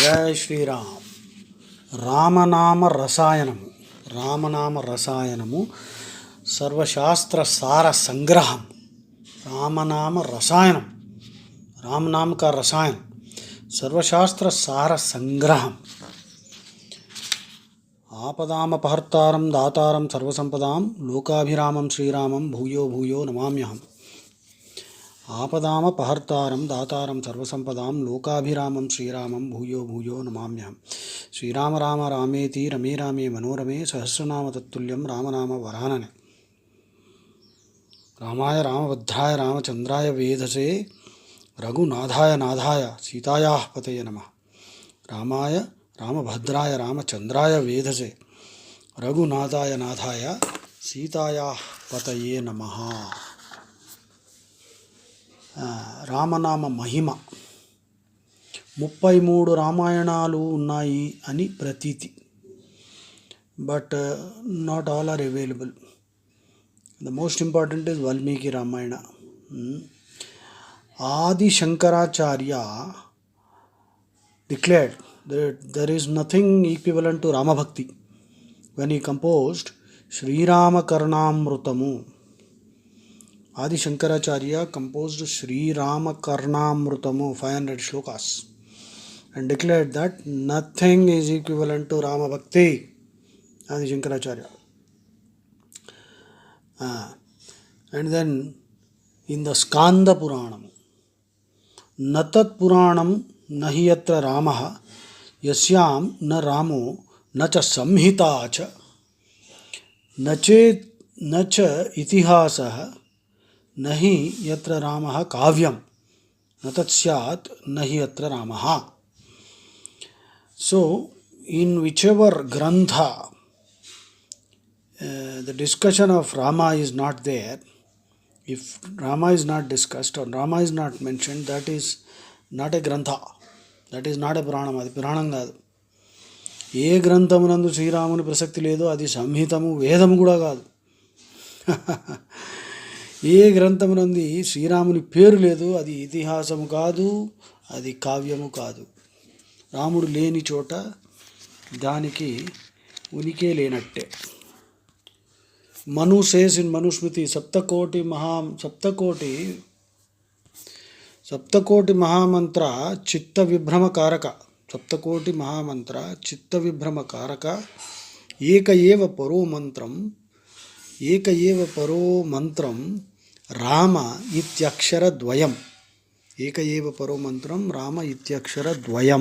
జై శ్రీరామ్. రామనామ రసాయనము. రామనామ రసాయనము సర్వశాస్త్ర సార సంగ్రహం. రామనామ రసాయనం, रामनाम का रसायन, सर्वशास्त्र सार संग्रहम. आपदामपहर्तारं दातारं सर्वसंपदां लोकाभिरामं श्रीरामं भूयो भूयो नमाम्यहम्. आपदामपहर्तारं दातारं सर्वसंपदां लोकाभिरामं श्रीरामं भूयो भूयो नमाम्यहम्. श्रीराम राम रामेति रमे रामे मनोरमे सहस्रनाम तत्तुल्यं रामनाम वरानने. रामाय रामभद्राय रामचंद्राय वेधसे रघुनाथाय नाथाय सीतायाः पतये नमः. रामाय रामभद्राय रामचंद्राय वेधसे रघुनाथाय नाथाय सीतायाः पतये नमः. రామనామ మహిమ. 33 రామాయణాలు ఉన్నాయి అని ప్రతీతి. But not all are available. The most important is Valmiki Ramayana. Adi Shankaracharya declared that there is nothing equivalent to Rama Bhakti when he composed Sri Rama Karnamrutamu. Adi Shankaracharya composed Sri Rama Karnamrutamu, 500 shlokas, and declared that nothing is equivalent to Rama Bhakti. Adi Shankaracharya. And then in the Skanda Puranam, नतत् पुराणं न हि यत्र रामः यस्यां न रामो न च संहिता च न च इतिहासः न हि यत्र रामः काव्यं न तत् स्यात् न हि यत्र रामः. So in whichever grantha the discussion of Rama is not there, if Rama is not discussed or Rama is not mentioned, that is not a grantha, that is not a పురాణం. అది పురాణం కాదు. ఏ గ్రంథమునందు శ్రీరాముని ప్రసక్తి లేదో అది సంహితము, వేదము కూడా కాదు. ఏ గ్రంథమునందు శ్రీరాముని పేరు లేదు అది ఇతిహాసము కాదు, అది కావ్యము కాదు. రాముడు లేని చోట దానికి ఉనికే లేనట్టే. Manu says in Manusmriti, Saptakoti Mahamantra Chitta Vibhrama Karaka. Saptakoti Mahamantra Chitta Vibhrama Karaka Eka Eva Paro Mantram Rama Ityakshara Dvayam. Eka Eva Paro Mantram Rama Ityakshara Dvayam.